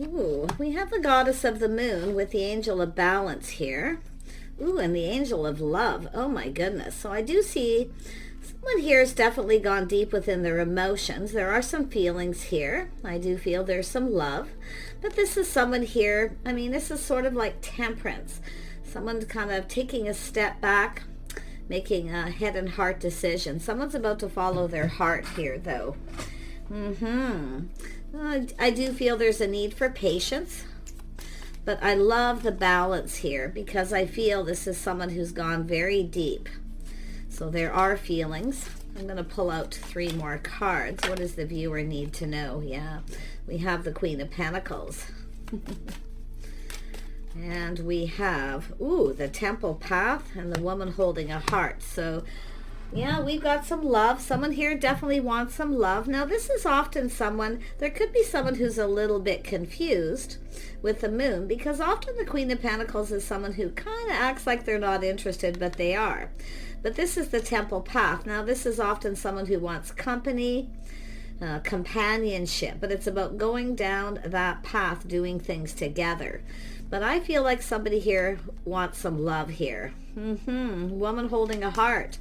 Ooh, we have the goddess of the moon with the angel of balance here. Ooh, and the angel of love. Oh my goodness. So I do see someone here has definitely gone deep within their emotions. There are some feelings here. I do feel there's some love. But this is someone here, I mean, this is sort of like temperance. Someone kind of taking a step back, making a head and heart decision. Someone's about to follow their heart here, though. I do feel there's a need for patience. But I love the balance here because I feel this is someone who's gone very deep. So there are feelings. I'm going to pull out 3 more cards. What does the viewer need to know? Yeah, we have the Queen of Pentacles. And we have, ooh, the Temple Path and the woman holding a heart. So, yeah, we've got some love. Someone here definitely wants some love. Now, this is often someone, there could be someone who's a little bit confused with the moon, because often the Queen of Pentacles is someone who kind of acts like they're not interested, but they are. But this is the Temple Path. Now, this is often someone who wants company, companionship, but it's about going down that path, doing things together. But I feel like somebody here wants some love here. Woman holding a heart.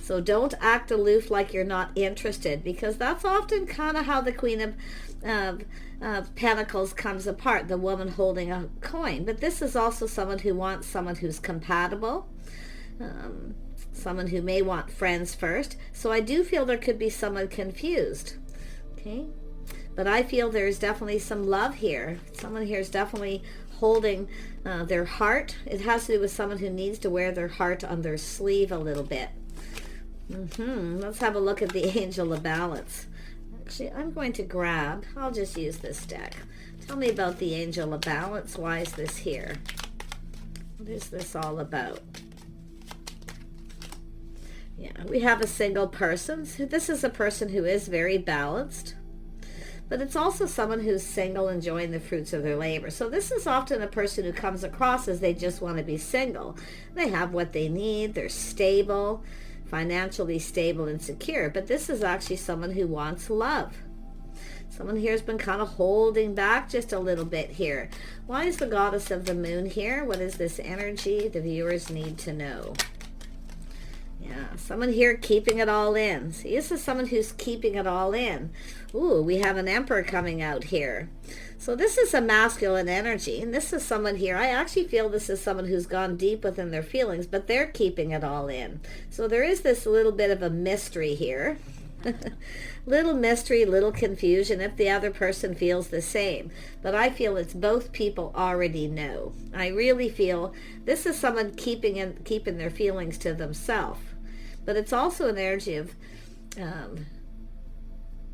So don't act aloof like you're not interested, because that's often kind of how the Queen of Pentacles comes apart, the woman holding a coin. But this is also someone who wants someone who's compatible, someone who may want friends first. So I do feel there could be someone confused. Okay, but I feel there's definitely some love here. Someone here is definitely holding their heart. It has to do with someone who needs to wear their heart on their sleeve a little bit. Let's have a look at the Angel of Balance. Actually, I'm going to grab, I'll just use this deck. Tell me about the Angel of Balance. Why is this here? What is this all about? Yeah, we have a single person. This is a person who is very balanced, but it's also someone who's single, enjoying the fruits of their labor. So this is often a person who comes across as they just want to be single. They have what they need. They're stable, financially stable and secure. But this is actually someone who wants love. Someone here has been kind of holding back just a little bit here. Why is the goddess of the moon here? What is this energy the viewers need to know? Yeah, someone here keeping it all in. See, this is someone who's keeping it all in. Ooh, we have an Emperor coming out here. So this is a masculine energy, and this is someone here. I actually feel this is someone who's gone deep within their feelings, but they're keeping it all in. So there is this little bit of a mystery here. Little mystery, little confusion if the other person feels the same. But I feel it's both people already know. I really feel this is someone keeping their feelings to themselves. But it's also an energy of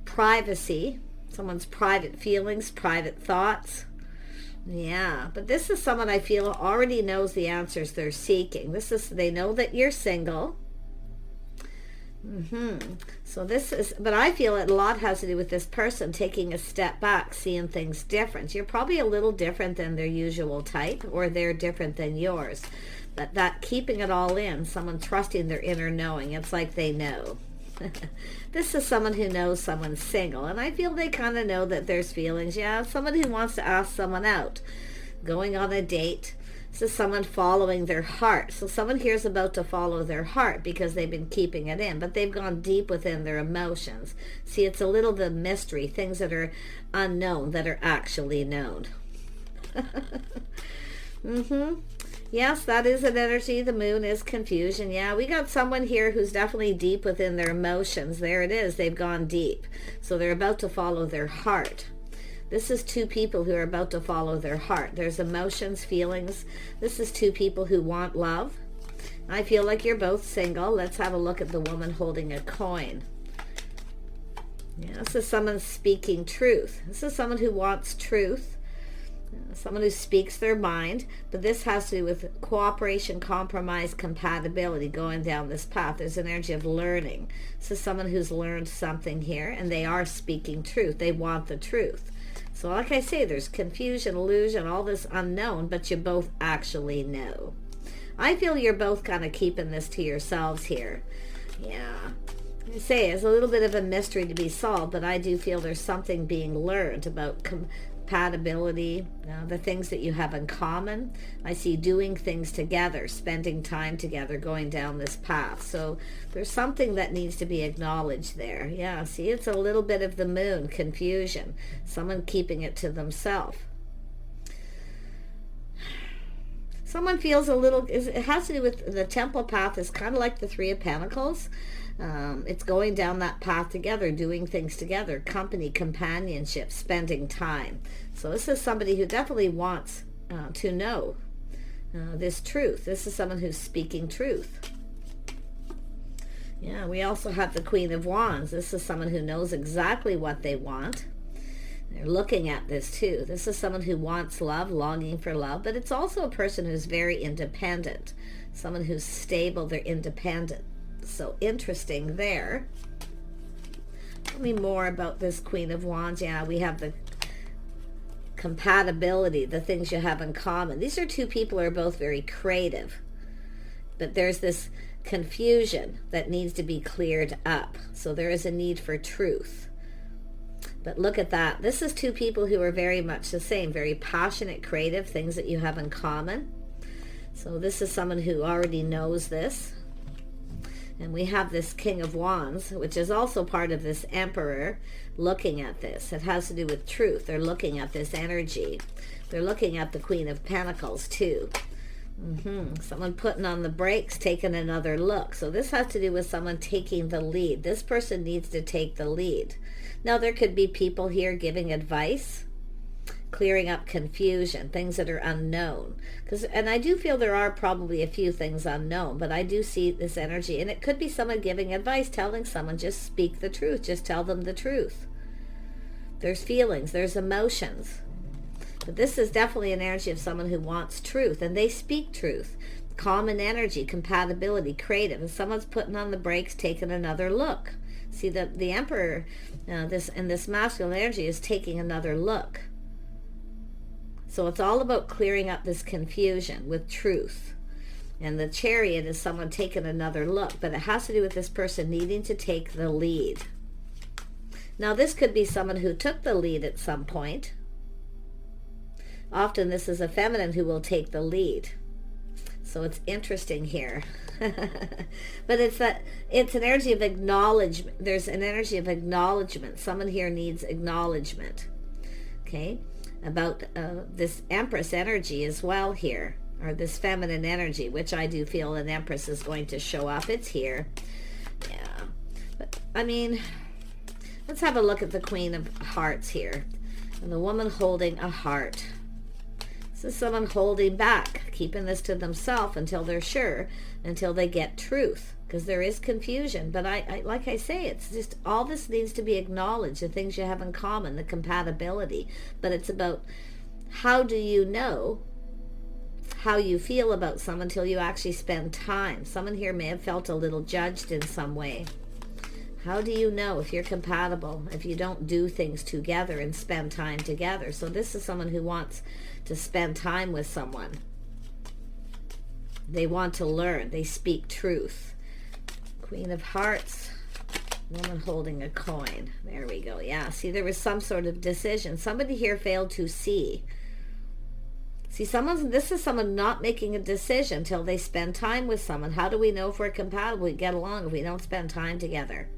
privacy, someone's private feelings, private thoughts. Yeah, but this is someone I feel already knows the answers they're seeking. They know that you're single. So this is, but I feel a lot has to do with this person taking a step back, seeing things different. You're probably a little different than their usual type, or they're different than yours. But that keeping it all in, someone trusting their inner knowing, it's like they know. This is someone who knows someone's single, and I feel they kind of know that there's feelings. Yeah, someone who wants to ask someone out, going on a date. This is someone following their heart. So someone here is about to follow their heart because they've been keeping it in, but they've gone deep within their emotions. See, it's a little bit of mystery, things that are unknown that are actually known. Yes, that is an energy. The moon is confusion. Yeah, we got someone here who's definitely deep within their emotions. There it is. They've gone deep. So they're about to follow their heart. This is 2 people who are about to follow their heart. There's emotions, feelings. This is 2 people who want love. I feel like you're both single. Let's have a look at the woman holding a coin. Yeah, this is someone speaking truth. This is someone who wants truth. Someone who speaks their mind. But this has to do with cooperation, compromise, compatibility, going down this path. There's an energy of learning. This is someone who's learned something here, and they are speaking truth. They want the truth. So like I say, there's confusion, illusion, all this unknown, but you both actually know. I feel you're both kind of keeping this to yourselves here. Yeah. I say it's a little bit of a mystery to be solved, but I do feel there's something being learned about compatibility, the things that you have in common. I see doing things together, spending time together, going down this path. So there's something that needs to be acknowledged there. Yeah, see, it's a little bit of the moon, confusion, someone keeping it to themselves. Someone feels a little, it has to do with the temple path is kind of like the Three of Pentacles. It's going down that path together, doing things together, company, companionship, spending time. So this is somebody who definitely wants to know this truth. This is someone who's speaking truth. Yeah, we also have the Queen of Wands. This is someone who knows exactly what they want. They're looking at this too. This is someone who wants love, longing for love, but it's also a person who's very independent, someone who's stable, they're independent. So interesting there. Tell me more about this Queen of Wands. Yeah, we have the compatibility, the things you have in common. These are two people who are both very creative, but there's this confusion that needs to be cleared up. So there is a need for truth. But look at that. This is two people who are very much the same, very passionate, creative, things that you have in common. So this is someone who already knows this. And we have this King of Wands, which is also part of this Emperor, looking at this. It has to do with truth. They're looking at this energy. They're looking at the Queen of Pentacles too. Someone putting on the brakes, taking another look. So this has to do with someone taking the lead. This person needs to take the lead. Now there could be people here giving advice, clearing up confusion, things that are unknown. And I do feel there are probably a few things unknown, but I do see this energy. And it could be someone giving advice, telling someone, just speak the truth. Just tell them the truth. There's feelings, there's emotions. But this is definitely an energy of someone who wants truth, and they speak truth. Common energy, compatibility, creative. And someone's putting on the brakes, taking another look. See, the Emperor, this masculine energy is taking another look. So it's all about clearing up this confusion with truth. And the Chariot is someone taking another look, but it has to do with this person needing to take the lead. Now this could be someone who took the lead at some point. Often this is a feminine who will take the lead. So it's interesting here. But it's an energy of acknowledgement. There's an energy of acknowledgement. Someone here needs acknowledgement. Okay? About this Empress energy as well here. Or this feminine energy, which I do feel an Empress is going to show up. It's here. Yeah. But, I mean, let's have a look at the Queen of Hearts here. And the woman holding a heart. This is someone holding back, keeping this to themselves until they're sure, until they get truth, because there is confusion. But I like I say, it's just all this needs to be acknowledged, the things you have in common, the compatibility. But it's about how do you know how you feel about someone until you actually spend time. Someone here may have felt a little judged in some way. How do you know if you're compatible, if you don't do things together and spend time together? So this is someone who wants to spend time with someone. They want to learn. They speak truth. Queen of Hearts, woman holding a coin. There we go. Yeah, see, there was some sort of decision. Somebody here failed to see. See, this is someone not making a decision until they spend time with someone. How do we know if we're compatible, we get along, if we don't spend time together?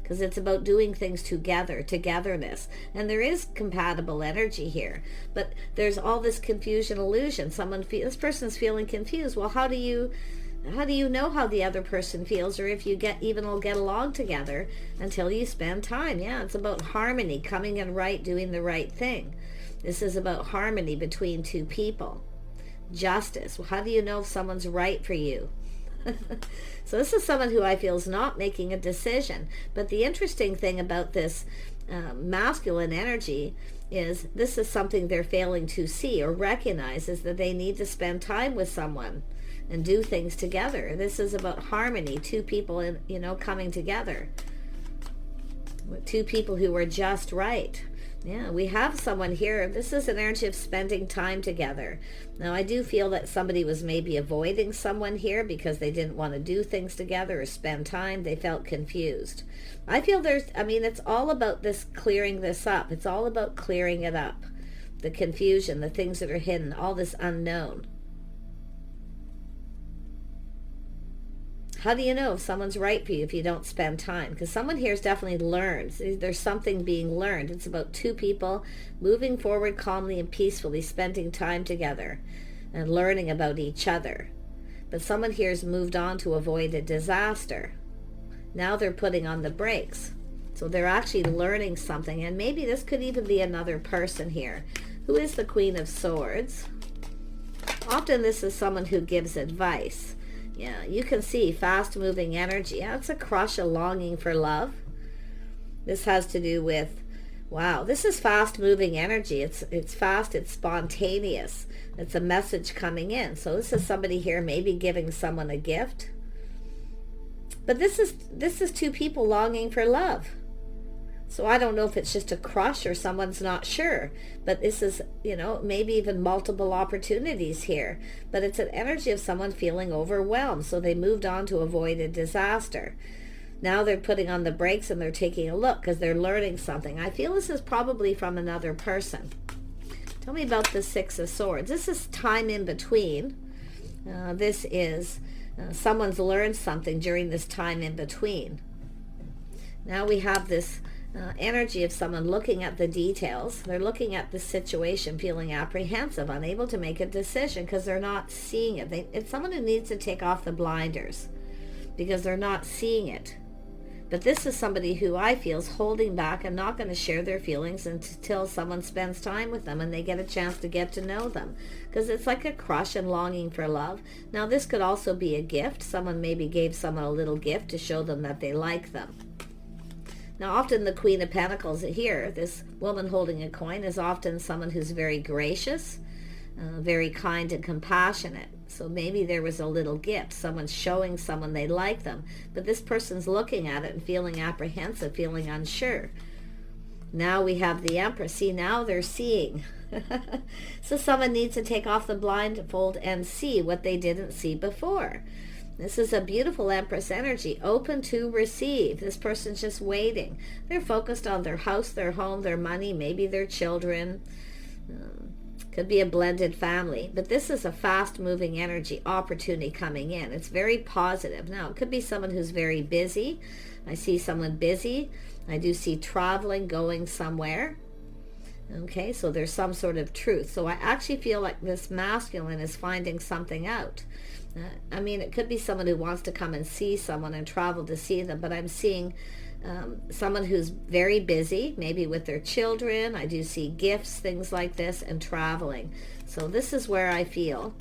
Because it's about doing things together, togetherness. And there is compatible energy here. But there's all this confusion, illusion. This person's feeling confused. Well, how do you know how the other person feels, or if you will get along together until you spend time? Yeah, it's about harmony, coming in right, doing the right thing. This is about harmony between two people. Justice. Well, how do you know if someone's right for you? So this is someone who I feel is not making a decision. But the interesting thing about this masculine energy is this is something they're failing to see or recognize, is that they need to spend time with someone and do things together. This is about harmony, two people coming together. Two people who are just right. Yeah, we have someone here. This is an energy of spending time together. Now, I do feel that somebody was maybe avoiding someone here because they didn't want to do things together or spend time. They felt confused. I feel it's all about this clearing this up. It's all about clearing it up. the confusion, the things that are hidden, all this unknown. How do you know if someone's right for you if you don't spend time? Because someone here is definitely learned. There's something being learned. It's about two people moving forward calmly and peacefully, spending time together and learning about each other. But someone here has moved on to avoid a disaster. Now they're putting on the brakes. So they're actually learning something. And maybe this could even be another person here. Who is the Queen of Swords? Often this is someone who gives advice. Yeah, you can see fast-moving energy. Yeah, it's a crush, a longing for love. This has to do with, wow, this is fast-moving energy. It's fast, it's spontaneous. It's a message coming in. So this is somebody here maybe giving someone a gift. But this is two people longing for love. So I don't know if it's just a crush or someone's not sure. But this is, maybe even multiple opportunities here. But it's an energy of someone feeling overwhelmed. So they moved on to avoid a disaster. Now they're putting on the brakes and they're taking a look because they're learning something. I feel this is probably from another person. Tell me about the Six of Swords. This is time in between. This is someone's learned something during this time in between. Now we have this energy of someone looking at the details. They're looking at the situation, feeling apprehensive, unable to make a decision because they're not seeing it. It's someone who needs to take off the blinders because they're not seeing it. But this is somebody who I feel is holding back and not going to share their feelings until someone spends time with them and they get a chance to get to know them. Because it's like a crush and longing for love. Now this could also be a gift. Someone maybe gave someone a little gift to show them that they like them. Now often the Queen of Pentacles here, this woman holding a coin, is often someone who's very gracious, very kind and compassionate. So maybe there was a little gift. Someone's showing someone they like them. But this person's looking at it and feeling apprehensive, feeling unsure. Now we have the Empress. See, now they're seeing. So someone needs to take off the blindfold and see what they didn't see before. This is a beautiful Empress energy, open to receive. This person's just waiting. They're focused on their house, their home, their money, maybe their children. Could be a blended family. But this is a fast-moving energy, opportunity coming in. It's very positive. Now, it could be someone who's very busy. I see someone busy. I do see traveling, going somewhere. Okay, so there's some sort of truth. So I actually feel like this masculine is finding something out. It could be someone who wants to come and see someone and travel to see them, but I'm seeing someone who's very busy, maybe with their children. I do see gifts, things like this, and traveling. So this is where I feel.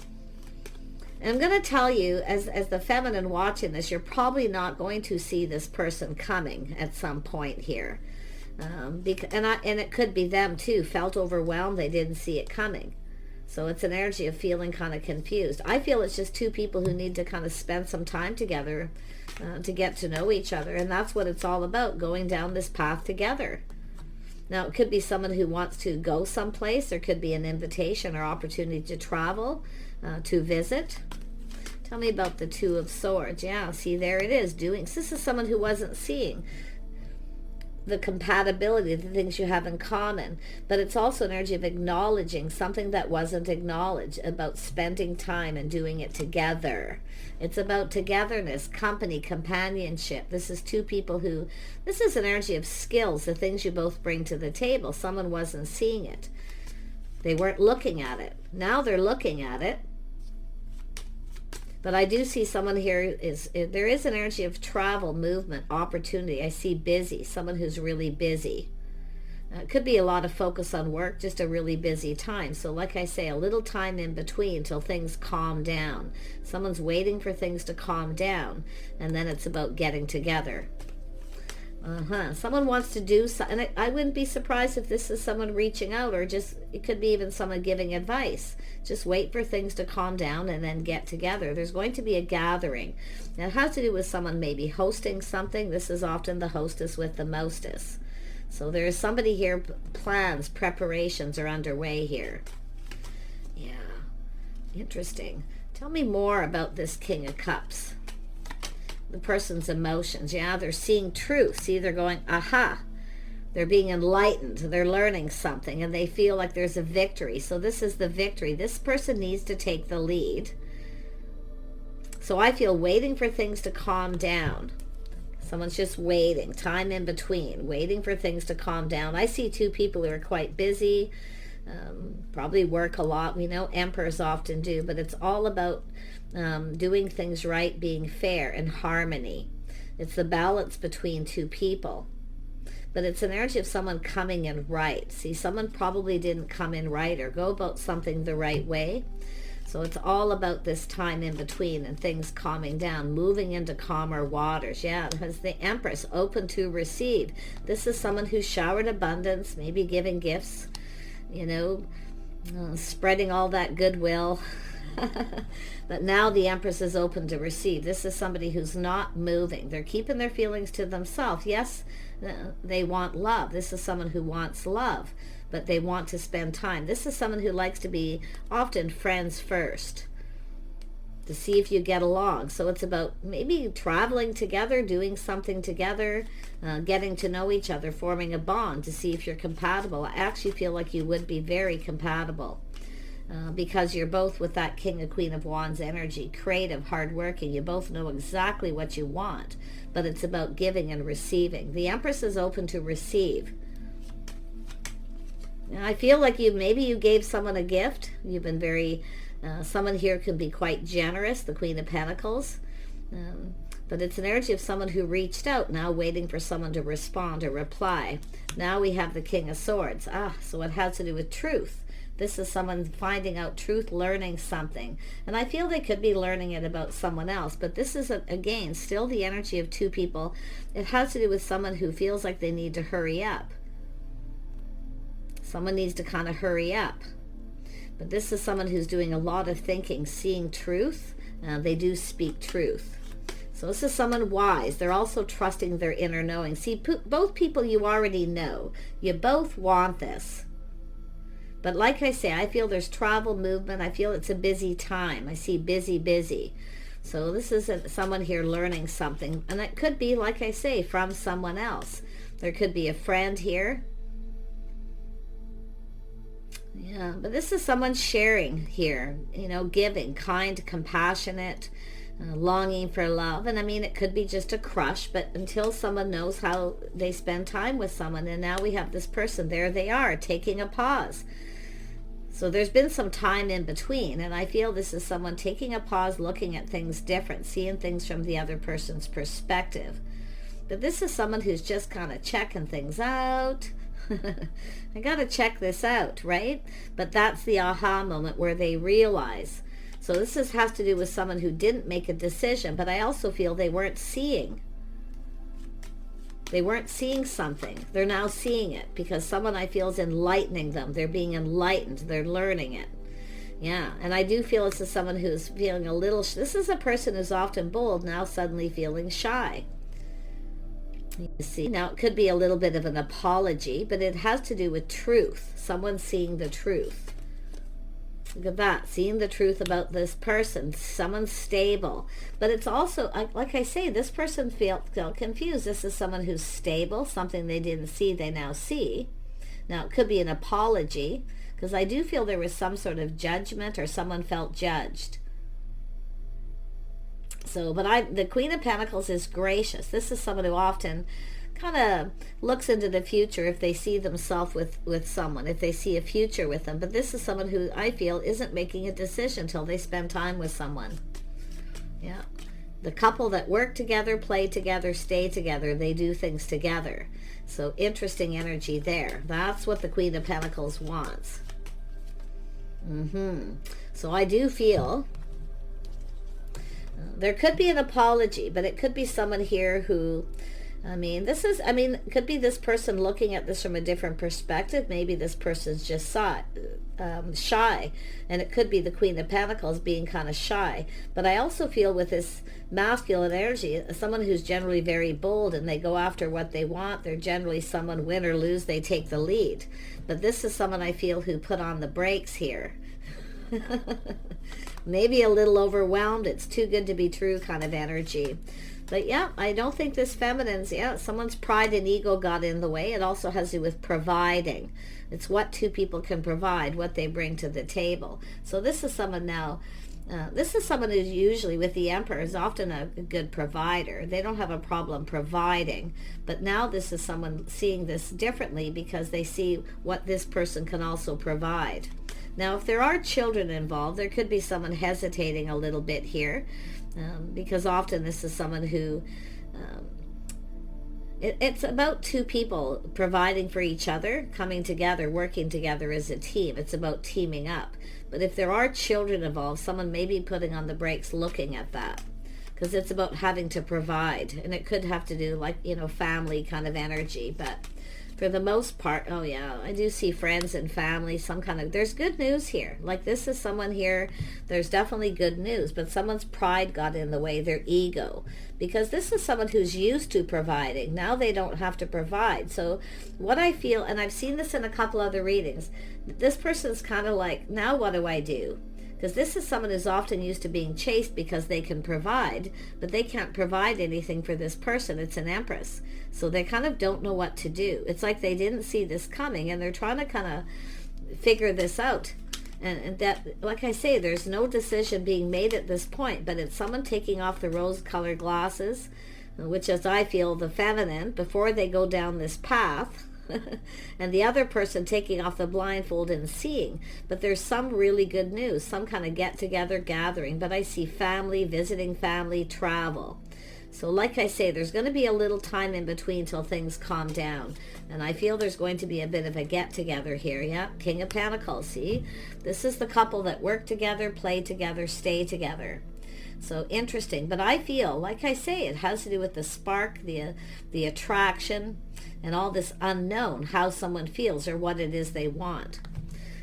And I'm going to tell you, as the feminine watching this, you're probably not going to see this person coming at some point here. And it could be them too, felt overwhelmed, they didn't see it coming. So it's an energy of feeling kind of confused. I feel it's just two people who need to kind of spend some time together to get to know each other. And that's what it's all about, going down this path together. Now, it could be someone who wants to go someplace. There could be an invitation or opportunity to travel, to visit. Tell me about the Two of Swords. Yeah, see, there it is. This is someone who wasn't seeing the compatibility, the things you have in common, but it's also an energy of acknowledging something that wasn't acknowledged, about spending time and doing it together. It's about togetherness, company, companionship. This is two people this is an energy of skills, the things you both bring to the table. Someone wasn't seeing it. They weren't looking at it. Now they're looking at it. But I do see someone here there is an energy of travel, movement, opportunity. I see busy, someone who's really busy. It could be a lot of focus on work, just a really busy time. So like I say, a little time in between till things calm down. Someone's waiting for things to calm down, and then it's about getting together. Someone wants to do something, and I wouldn't be surprised if this is someone reaching out, or just, it could be even someone giving advice. Just wait for things to calm down and then get together. There's going to be a gathering. Now, it has to do with someone maybe hosting something. This is often the hostess with the mostess. So there's somebody here, plans, preparations are underway here. Yeah, interesting. Tell me more about this King of Cups. The person's emotions. Yeah, they're seeing truth. See, they're going, aha. They're being enlightened. They're learning something, and they feel like there's a victory. So this is the victory. This person needs to take the lead. So I feel waiting for things to calm down. Someone's just waiting, time in between, waiting for things to calm down. I see two people who are quite busy, probably work a lot. We know emperors often do, but it's all about doing things right, being fair, and harmony. It's the balance between two people. But it's an energy of someone coming in right. See, someone probably didn't come in right or go about something the right way. So it's all about this time in between and things calming down, moving into calmer waters. Yeah, because the Empress, open to receive. This is someone who's showered abundance, maybe giving gifts, spreading all that goodwill. But now the Empress is open to receive. This is somebody who's not moving. They're keeping their feelings to themselves. Yes, they want love. This is someone who wants love, but they want to spend time. This is someone who likes to be often friends first to see if you get along. So it's about maybe traveling together, doing something together, getting to know each other, forming a bond to see if you're compatible. I actually feel like you would be very compatible. Because you're both with that King and Queen of Wands energy, creative, hardworking. You both know exactly what you want, but it's about giving and receiving. The Empress is open to receive. Now, I feel like maybe you gave someone a gift. You've been very, someone here can be quite generous, the Queen of Pentacles. But it's an energy of someone who reached out, now waiting for someone to respond or reply. Now we have the King of Swords. So it has to do with truth. This is someone finding out truth, learning something. And I feel they could be learning it about someone else. But this is, again, still the energy of two people. It has to do with someone who feels like they need to hurry up. Someone needs to kind of hurry up. But this is someone who's doing a lot of thinking, seeing truth. They do speak truth. So this is someone wise. They're also trusting their inner knowing. See, both people you already know. You both want this. But like I say, I feel there's travel, movement. I feel it's a busy time. I see busy, busy. So this is someone here learning something. And it could be, like I say, from someone else. There could be a friend here. Yeah, but this is someone sharing here. Giving, kind, compassionate, longing for love. And I mean, it could be just a crush, but until someone knows how they spend time with someone. And now we have this person. There they are, taking a pause. So there's been some time in between, and I feel this is someone taking a pause, looking at things different, seeing things from the other person's perspective. But this is someone who's just kind of checking things out. I got to check this out, right? But that's the aha moment where they realize. So this has to do with someone who didn't make a decision, but I also feel they weren't seeing. They weren't seeing something. They're now seeing it because someone I feel is enlightening them. They're being enlightened. They're learning it. Yeah, and I do feel this is someone who's feeling a little... This is a person who's often bold, now suddenly feeling shy. You see, now it could be a little bit of an apology, but it has to do with truth. Someone seeing the truth. Look at that, seeing the truth about this person. Someone's stable. But it's also, like I say, this person felt confused. This is someone who's stable, something they didn't see, they now see. Now, it could be an apology, because I do feel there was some sort of judgment or someone felt judged. So, but the Queen of Pentacles is gracious. This is someone who often kind of looks into the future if they see themselves with someone, if they see a future with them. But this is someone who I feel isn't making a decision till they spend time with someone. Yeah. The couple that work together, play together, stay together, they do things together. So interesting energy there. That's what the Queen of Pentacles wants. So I do feel there could be an apology, but it could be someone here who... it could be this person looking at this from a different perspective. Maybe this person's just shy, and it could be the Queen of Pentacles being kind of shy. But I also feel with this masculine energy, someone who's generally very bold and they go after what they want. They're generally someone, win or lose, they take the lead. But this is someone I feel who put on the brakes here. Maybe a little overwhelmed. It's too good to be true kind of energy. But yeah, I don't think this feminine's, someone's pride and ego got in the way. It also has to do with providing. It's what two people can provide, what they bring to the table. So this is someone now, this is someone who's usually, with the Emperor, is often a good provider. They don't have a problem providing. But now this is someone seeing this differently because they see what this person can also provide. Now, if there are children involved, there could be someone hesitating a little bit here. Because often this is someone who, it's about two people providing for each other, coming together, working together as a team. It's about teaming up. But if there are children involved, someone may be putting on the brakes looking at that. Because it's about having to provide. And it could have to do like, family kind of energy. But for the most part, oh yeah, I do see friends and family, some kind of, there's good news here. Like this is someone here, there's definitely good news, but someone's pride got in the way, their ego. Because this is someone who's used to providing. Now they don't have to provide. So what I feel, and I've seen this in a couple other readings, this person's kind of like, now what do I do? Because this is someone who's often used to being chased because they can provide, but they can't provide anything for this person. It's an Empress. So they kind of don't know what to do. It's like they didn't see this coming, and they're trying to kind of figure this out. And that, like I say, there's no decision being made at this point, but it's someone taking off the rose-colored glasses, which is, I feel, the feminine, before they go down this path. And the other person taking off the blindfold and seeing. But there's some really good news, some kind of get-together gathering. But I see family, visiting family, travel. So like I say, there's going to be a little time in between till things calm down. And I feel there's going to be a bit of a get-together here. Yeah, King of Pentacles, see? This is the couple that work together, play together, stay together. So interesting. But I feel, like I say, it has to do with the spark, the attraction, and all this unknown, how someone feels or what it is they want.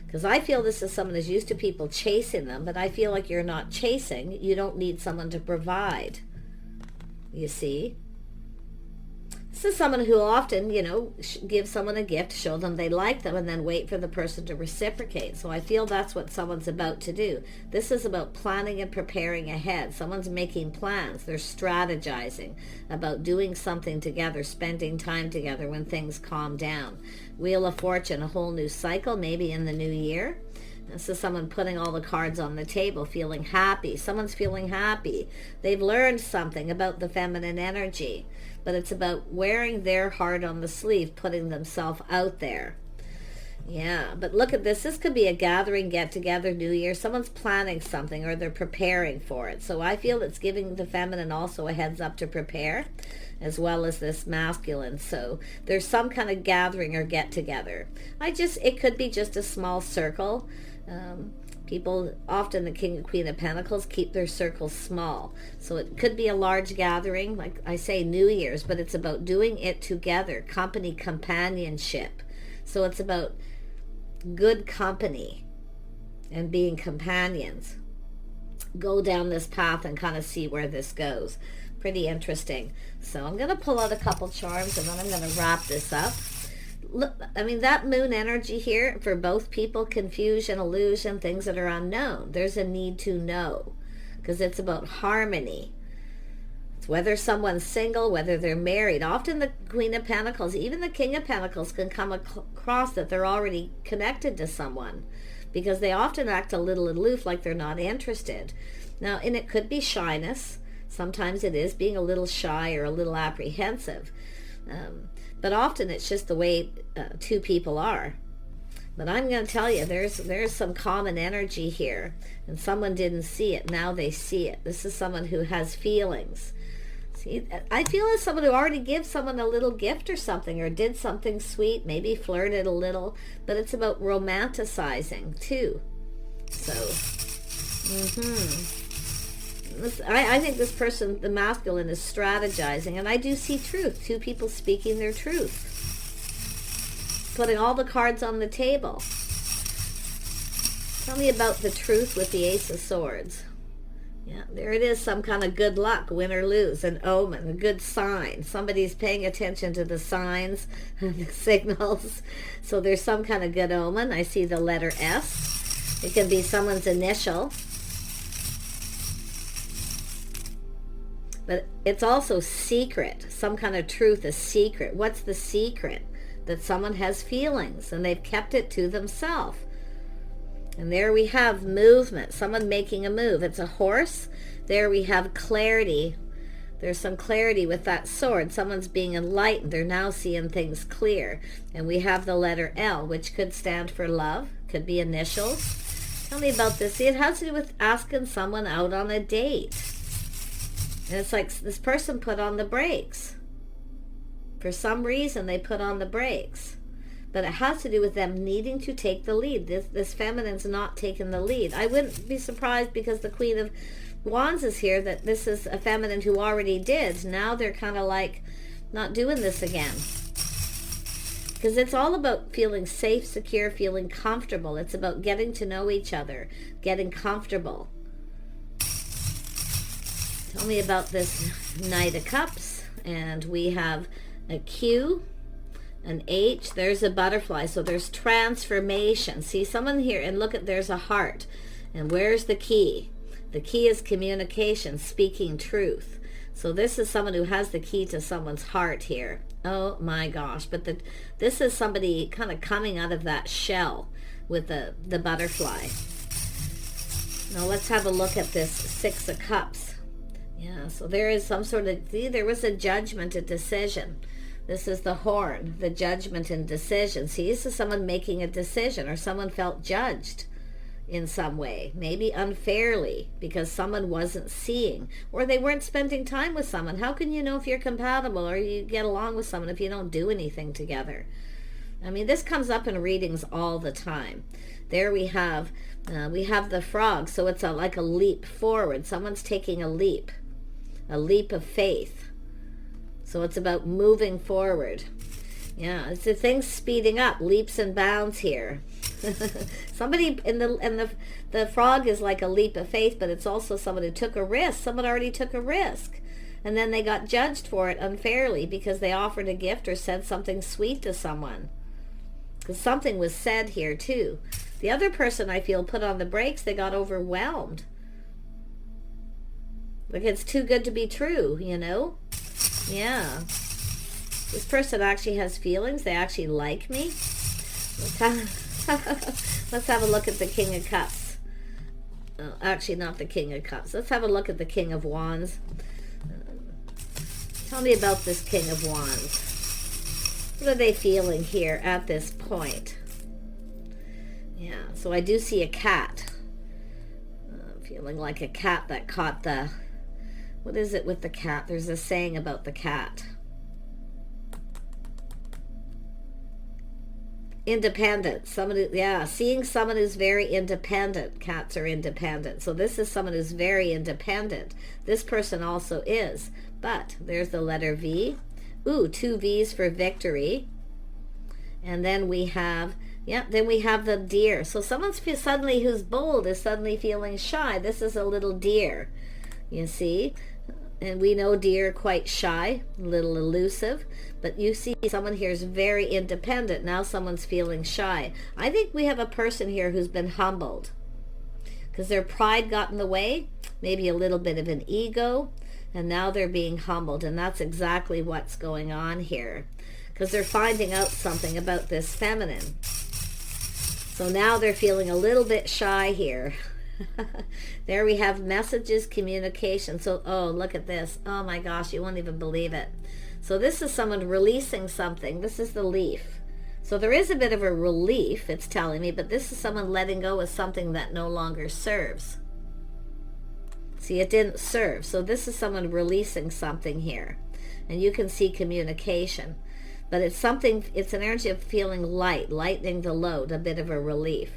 Because I feel this is someone who's used to people chasing them, but I feel like you're not chasing. You don't need someone to provide. You see? This is someone who often, give someone a gift, show them they like them, and then wait for the person to reciprocate. So I feel that's what someone's about to do. This is about planning and preparing ahead. Someone's making plans. They're strategizing about doing something together, spending time together when things calm down. Wheel of Fortune, a whole new cycle, maybe in the new year. This is someone putting all the cards on the table, feeling happy. Someone's feeling happy. They've learned something about the feminine energy. But it's about wearing their heart on the sleeve, putting themselves out there. Yeah, but look at this. This could be a gathering, get-together, New Year. Someone's planning something or they're preparing for it. So I feel it's giving the feminine also a heads up to prepare, as well as this masculine. So there's some kind of gathering or get-together. It could be just a small circle. People, often the King and Queen of Pentacles, keep their circles small. So it could be a large gathering, like I say, New Year's, but it's about doing it together, company, companionship. So it's about good company and being companions. Go down this path and kind of see where this goes. Pretty interesting. So I'm going to pull out a couple charms and then I'm going to wrap this up. Look, I mean, that moon energy here for both people, confusion, illusion, things that are unknown. There's a need to know because it's about harmony. It's whether someone's single, whether they're married. Often the Queen of Pentacles, even the King of Pentacles can come across that they're already connected to someone because they often act a little aloof, like they're not interested. Now, and it could be shyness. Sometimes it is being a little shy or a little apprehensive. But often it's just the way two people are. But I'm going to tell you, there's some common energy here. And someone didn't see it. Now they see it. This is someone who has feelings. See, I feel as someone who already gives someone a little gift or something, or did something sweet, maybe flirted a little. But it's about romanticizing, too. So, I think this person, the masculine, is strategizing, and I do see truth. Two people speaking their truth. Putting all the cards on the table. Tell me about the truth with the Ace of Swords. Yeah, there it is, some kind of good luck, win or lose, an omen, a good sign. Somebody's paying attention to the signs and the signals. So there's some kind of good omen. I see the letter S. It can be someone's initial. But it's also secret. Some kind of truth is secret. What's the secret? That someone has feelings and they've kept it to themselves. And there we have movement. Someone making a move. It's a horse. There we have clarity. There's some clarity with that sword. Someone's being enlightened. They're now seeing things clear. And we have the letter L, which could stand for love. Could be initials. Tell me about this. See, it has to do with asking someone out on a date. And it's like this person put on the brakes. For some reason, they put on the brakes. But it has to do with them needing to take the lead. This feminine's not taking the lead. I wouldn't be surprised because the Queen of Wands is here that this is a feminine who already did. Now they're kind of like not doing this again. Because it's all about feeling safe, secure, feeling comfortable. It's about getting to know each other, getting comfortable. Tell me about this Knight of Cups. And we have a Q, an H, there's a butterfly. So there's transformation. See someone here, and look at, there's a heart. And where's the key? The key is communication, speaking truth. So this is someone who has the key to someone's heart here. Oh my gosh. But this is somebody kind of coming out of that shell with the butterfly. Now let's have a look at this Six of Cups. Yeah, so there is some sort of, see, there was a judgment, a decision. This is the horn, the judgment and decision. See, this is someone making a decision, or someone felt judged in some way, maybe unfairly, because someone wasn't seeing, or they weren't spending time with someone. How can you know if you're compatible or you get along with someone if you don't do anything together? I mean, this comes up in readings all the time. There we have the frog, so it's like a leap forward. Someone's taking a leap of faith. So it's about moving forward. Yeah, it's the things speeding up, leaps and bounds here. Somebody in the frog is like a leap of faith, but it's also someone who took a risk. Someone already took a risk. And then they got judged for it unfairly because they offered a gift or said something sweet to someone. Because something was said here too. The other person, I feel, put on the brakes. They got overwhelmed. Like it's too good to be true, you know? Yeah. This person actually has feelings. They actually like me. Let's have a look at the King of Cups. Oh, actually, not the King of Cups. Let's have a look at the King of Wands. Tell me about this King of Wands. What are they feeling here at this point? Yeah, so I do see a cat. Feeling like a cat that caught the... What is it with the cat? There's a saying about the cat. Independent. Someone who, seeing someone who's very independent. Cats are independent. So this is someone who's very independent. This person also is. But there's the letter V. Ooh, 2 V's for victory. And then we have, then we have the deer. So someone suddenly who's bold is suddenly feeling shy. This is a little deer. You see? And we know deer are quite shy, a little elusive, but you see someone here is very independent. Now someone's feeling shy. I think we have a person here who's been humbled because their pride got in the way, maybe a little bit of an ego, and now they're being humbled, and that's exactly what's going on here because they're finding out something about this feminine. So now they're feeling a little bit shy here. There we have messages, communication. So, oh, look at this. Oh my gosh, you won't even believe it. So this is someone releasing something. This is the leaf. So there is a bit of a relief, it's telling me, but this is someone letting go of something that no longer serves. See, it didn't serve. So this is someone releasing something here. And you can see communication. But it's something, it's an energy of feeling light, lightening the load, a bit of a relief.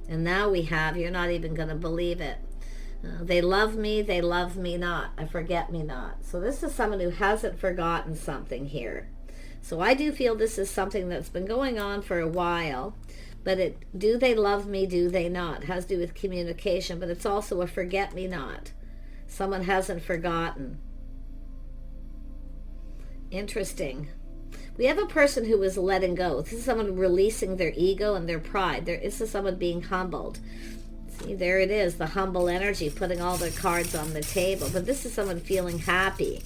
And now we have, you're not even going to believe it. They love me not. I forget me not. So this is someone who hasn't forgotten something here. So I do feel this is something that's been going on for a while. But do they love me, do they not? It has to do with communication, but it's also a forget me not. Someone hasn't forgotten. Interesting. We have a person who is letting go. This is someone releasing their ego and their pride. This is someone being humbled. See, there it is, the humble energy, putting all their cards on the table. But this is someone feeling happy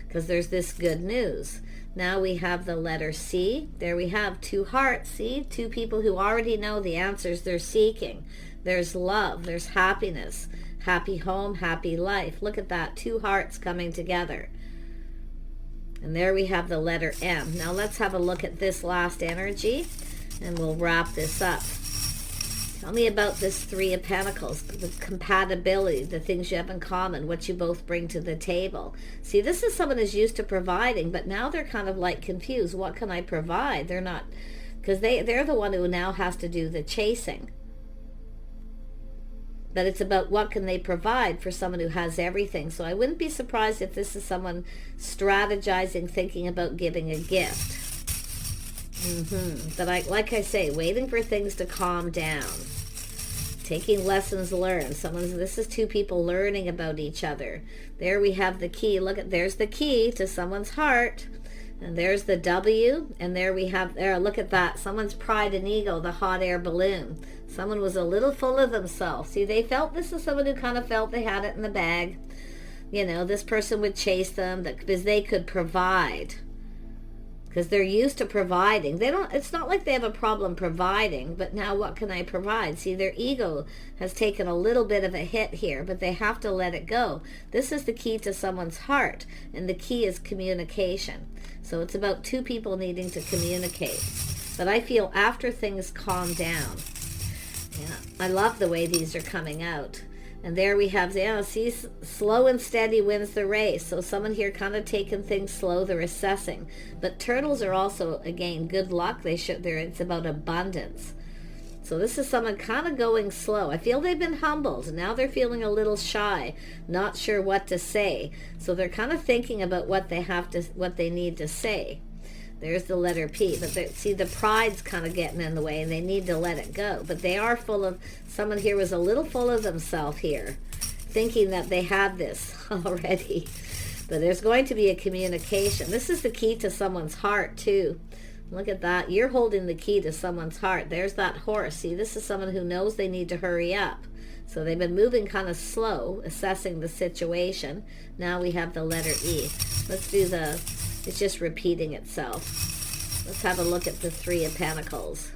because there's this good news. Now we have the letter C. There we have 2 hearts. See, 2 people who already know the answers they're seeking. There's love, there's happiness, happy home, happy life. Look at that, 2 hearts coming together. And there we have the letter M. Now let's have a look at this last energy and we'll wrap this up. Tell me about this 3 of Pentacles, the compatibility, the things you have in common, what you both bring to the table. See, this is someone who's used to providing, but now they're kind of like confused. What can I provide? They're not, because they're the one who now has to do the chasing. But it's about what can they provide for someone who has everything. So I wouldn't be surprised if this is someone strategizing, thinking about giving a gift. But like I say, waiting for things to calm down. Taking lessons learned. This is 2 people learning about each other. There we have the key. Look at, there's the key to someone's heart. And there's the W. And there we have, look at that. Someone's pride and ego, the hot air balloon. Someone was a little full of themselves. See, they felt, this is someone who kind of felt they had it in the bag. You know, this person would chase them because they could provide. Because they're used to providing. It's not like they have a problem providing, but now what can I provide? See, their ego has taken a little bit of a hit here, but they have to let it go. This is the key to someone's heart, and the key is communication. So it's about 2 people needing to communicate. But I feel after things calm down, yeah, I love the way these are coming out. And there we have, see, slow and steady wins the race. So someone here kind of taking things slow, they're assessing. But turtles are also, again, good luck. It's about abundance. So this is someone kind of going slow. I feel they've been humbled. Now they're feeling a little shy, not sure what to say. So they're kind of thinking about what they need to say. There's the letter P. But see, the pride's kind of getting in the way, and they need to let it go. But they are full of, someone here was a little full of themselves here, thinking that they had this already. But there's going to be a communication. This is the key to someone's heart, too. Look at that. You're holding the key to someone's heart. There's that horse. See, this is someone who knows they need to hurry up. So they've been moving kind of slow, assessing the situation. Now we have the letter E. Let's do it's just repeating itself. Let's have a look at the 3 of Pentacles.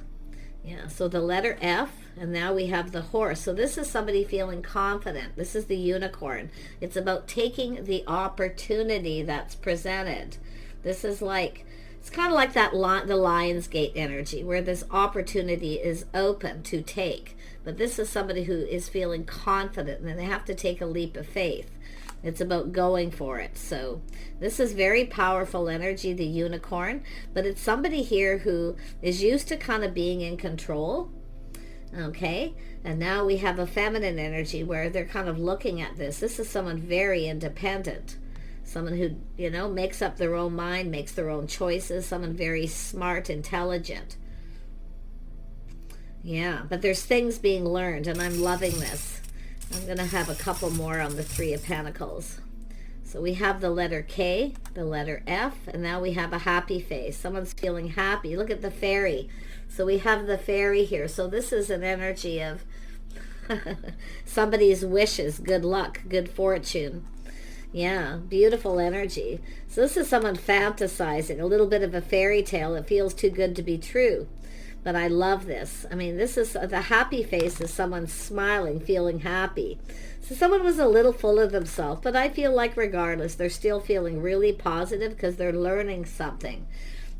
Yeah, so the letter F, and now we have the horse. So this is somebody feeling confident. This is the unicorn. It's about taking the opportunity that's presented. This is like, it's kind of like that the Lionsgate energy, where this opportunity is open to take. But this is somebody who is feeling confident, and they have to take a leap of faith. It's about going for it. So this is very powerful energy, the unicorn. But it's somebody here who is used to kind of being in control. Okay? And now we have a feminine energy where they're kind of looking at this. This is someone very independent. Someone who, makes up their own mind, makes their own choices. Someone very smart, intelligent. Yeah, but there's things being learned, and I'm loving this. I'm going to have a couple more on the 3 of Pentacles. So we have the letter K, the letter F, and now we have a happy face. Someone's feeling happy. Look at the fairy. So we have the fairy here. So this is an energy of somebody's wishes, good luck, good fortune. Yeah, beautiful energy. So this is someone fantasizing, a little bit of a fairy tale. It feels too good to be true. But I love this. I mean, this is the happy face is someone smiling, feeling happy. So someone was a little full of themselves, but I feel like regardless, they're still feeling really positive because they're learning something.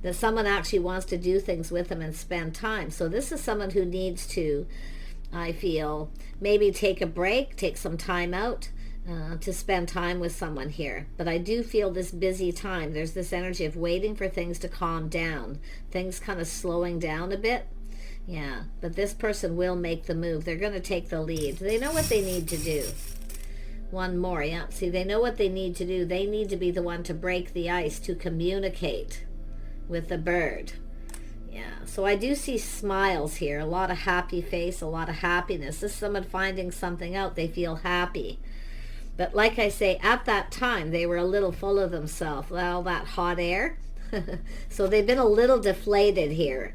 That someone actually wants to do things with them and spend time. So this is someone who needs to, I feel, maybe take a break, take some time out to spend time with someone here. But I do feel this busy time. There's this energy of waiting for things to calm down. Things kind of slowing down a bit. Yeah, but this person will make the move. They're going to take the lead. They know what they need to do. One more, yeah. See, they know what they need to do. They need to be the one to break the ice, to communicate with the bird. Yeah, so I do see smiles here. A lot of happy face, a lot of happiness. This is someone finding something out. They feel happy. But like I say, at that time, they were a little full of themselves. All that hot air. So they've been a little deflated here.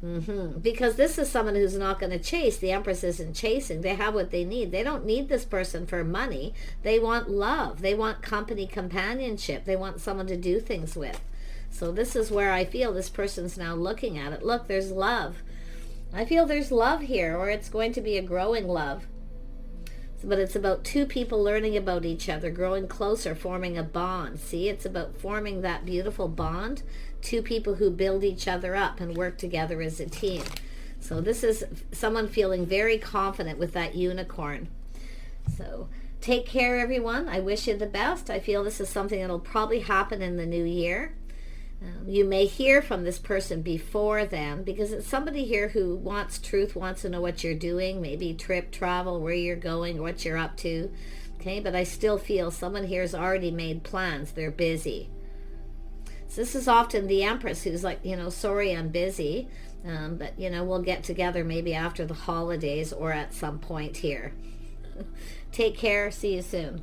Because this is someone who's not going to chase. The Empress isn't chasing. They have what they need. They don't need this person for money. They want love. They want company, companionship. They want someone to do things with. So this is where I feel this person's now looking at it. Look, there's love. I feel there's love here, or it's going to be a growing love. But it's about two people learning about each other, growing closer, forming a bond. See, it's about forming that beautiful bond. Two people who build each other up and work together as a team. So this is someone feeling very confident with that unicorn. So take care, everyone. I wish you the best. I feel this is something that'll probably happen in the new year. You may hear from this person before then, because it's somebody here who wants truth, wants to know what you're doing, maybe trip, travel, where you're going, what you're up to. Okay, but I still feel someone here has already made plans. They're busy. So this is often the Empress who's like, sorry, I'm busy. But, we'll get together maybe after the holidays or at some point here. Take care. See you soon.